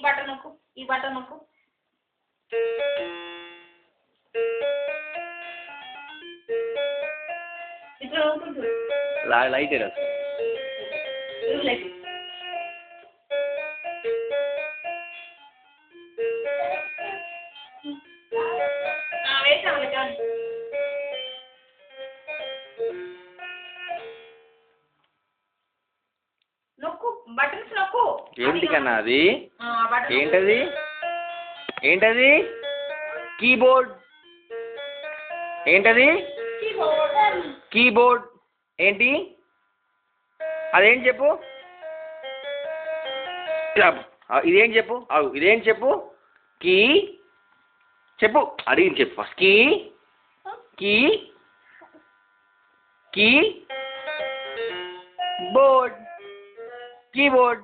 Button నొక్కు, ఈ button నొక్కు. ఇప్పుడు లైట్ నొక్కు, బటన్స్ నొక్కు. ఏంటి కన్నా అది? ఏంటది? ఏంటది? కీబోర్డ్. ఏంటది? కీబోర్డ్ ఏంటి? అదేంటి చెప్పు. ఇదేంటి చెప్పు. ఇదేంటి చెప్పు. కీ చెప్పు. అడిగింది చెప్పు first. Key key keyboard. Keyboard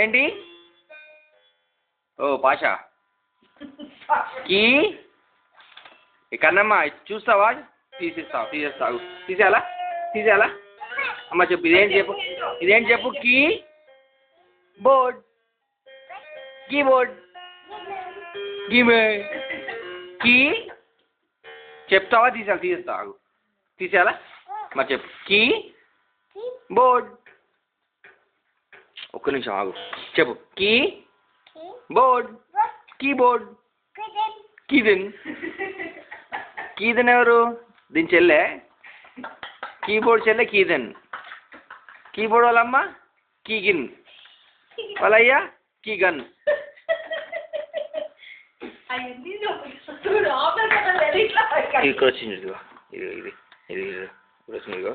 ఏంటి? ఓ పాషా. కీ కన్నమ్మ చూస్తావా? తీసేస్తావు. తీసేయాలా అమ్మ చెప్పు. ఇదేంటి చెప్పు. ఇదేంటి చెప్పు. Keyboard. కీబోర్డ్. కీ చెప్తావా? తీసేస్తావు. తీసేయాలా మరి చెప్పు. Keyboard. ఒక్క నిమిషం ఆగు. చెప్పు. Keyboard. కీబోర్డ్. కీదెన్. కీదెన్ ఎవరు? దీని చెల్లె. కీబోర్డ్ చెల్లె కీదెన్. కీబోర్డ్ వాళ్ళమ్మ కీగిన్. వాళ్ళయ్యా కీగన్. ఇక్కడ వచ్చింది ఇదిగో. ఇది వచ్చింది ఇదిగో.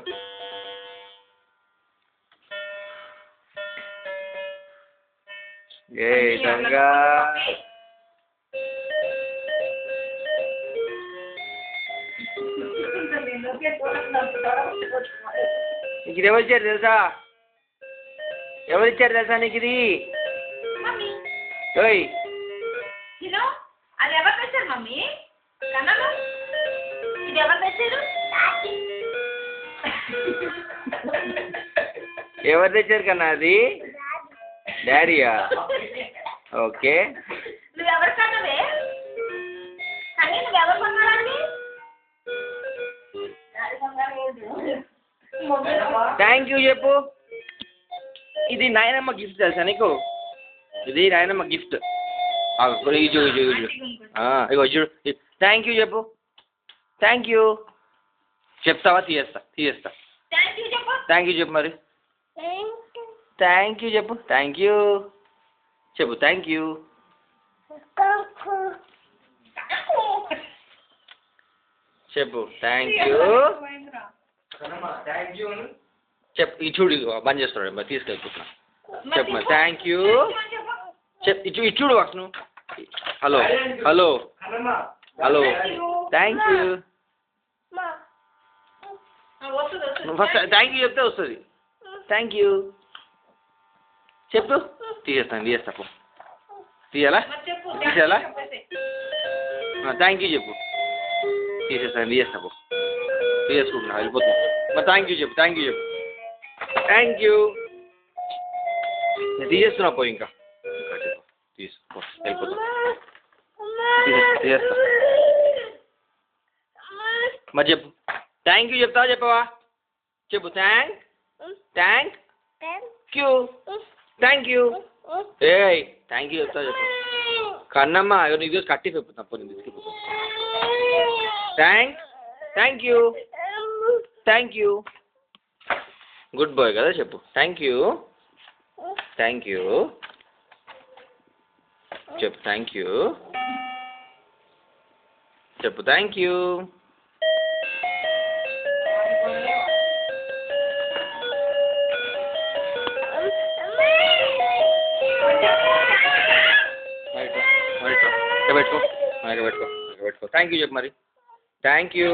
ఏ దొంగ. నీకు ఇది ఎవరిచ్చారు తెలుసా? ఎవరిచ్చారు తెలుసా నీకు ఇది? ఓయ్ అది ఎవరు తెచ్చారు మమ్మీ? కన్నలు ఇది ఎవరు తెచ్చారు? ఎవరు తెచ్చారు కన్నా అది? డాడీయా? ఓకే. నువ్వెవరు కన్నవే? కానీ నువ్వెవరు కొన్నారండి? థ్యాంక్ యూ చెప్పు. ఇది నాయనమ్మ గిఫ్ట్ తెలుసా నీకు? ఇది నాయనమ్మ గిఫ్ట్. ఇగో చూడు. థ్యాంక్ యూ చెప్పు. థ్యాంక్ యూ చెప్తావా? తీయేస్తా. థ్యాంక్ యూ చెప్పు మరి. థ్యాంక్ యూ చెప్పు. థ్యాంక్ యూ చెప్పు. థ్యాంక్ యూ చెప్పు. థ్యాంక్ యూ చెప్పు. ఇది చూడు. బంద్ చేస్తున్నాడు మరి తీసుకెళ్ళిపోతున్నా. చెప్పు మరి. థ్యాంక్ యూ చెప్పు. ఇది చూడు Vasu. Hello hello hello. Thank you. First thank you చెప్తే వస్తుంది. థ్యాంక్ యూ చెప్పు. తీసేస్తా పో. తీయాలా? థ్యాంక్ యూ చెప్పు. తీసేస్తా పో. తీసేసుకుంటున్నా వెళ్ళిపోతున్నా మరి. థ్యాంక్ యూ చెప్పు. థ్యాంక్ యూ నేను తీసేస్తున్నా పో. ఇంకా తీసుకో వెళ్ళిపోతా. తీసేస్తా మరి చెప్పు. థ్యాంక్ యూ చెప్తావా చెప్పవా? చెప్పు. Thank you. ఏయ్ థ్యాంక్ యూ చెప్తావా చెప్పు. కన్నమ్మ నీకు కట్టి పెప్పుతా పో. నేను తీసుకెళ్ళిపోతా. థ్యాంక్ యూ గుడ్ బాయ్ కదా. చెప్పు. థ్యాంక్ యూ చెప్పు. థ్యాంక్ యూ చెప్పు. థ్యాంక్ యూ పెట్టుకో. థ్యాంక్ యూ చెప్పు మరి. Thank you.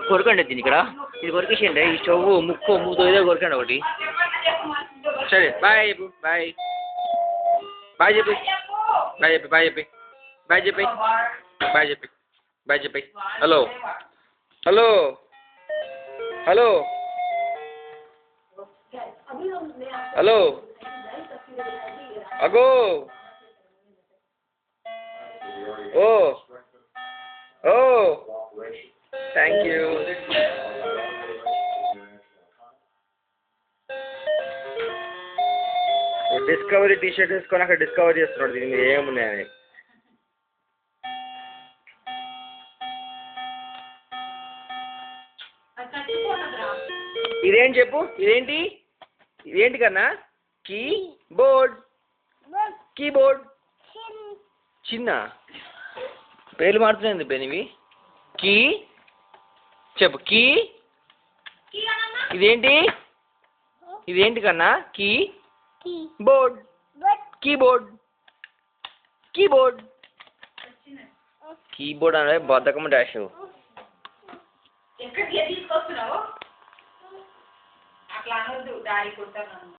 కొరకండి దీన్ని ఇక్కడ. ఇది కొరికేసేయండి. ఈ చెవు ముక్కు మూతో ఏదో కొరకండి ఒకటి. సరే బాయ్ చెప్పు. బాయ్ చెప్పి. హలో అగో oh oh thank you. Discovery T shirt వేసుకొని అక్కడ డిస్కవర్ చేస్తున్నాడు దీని మీద ఏమున్నాయని. ఇదేంటి చెప్పు, ఇదేంటి కన్నా? కీబోర్డ్. చిన్న పేర్లు మారుతున్నాయి పెనివి. కీ చెప్పు, ఇదేంటి కన్నా? కీబోర్డ్. కీబోర్డ్ అంటే బద్ధకం డాష్. ఎక్కడికి తీసుకొస్తున్నావు? అట్లా అనొద్దు, డాడీ కొడతాను.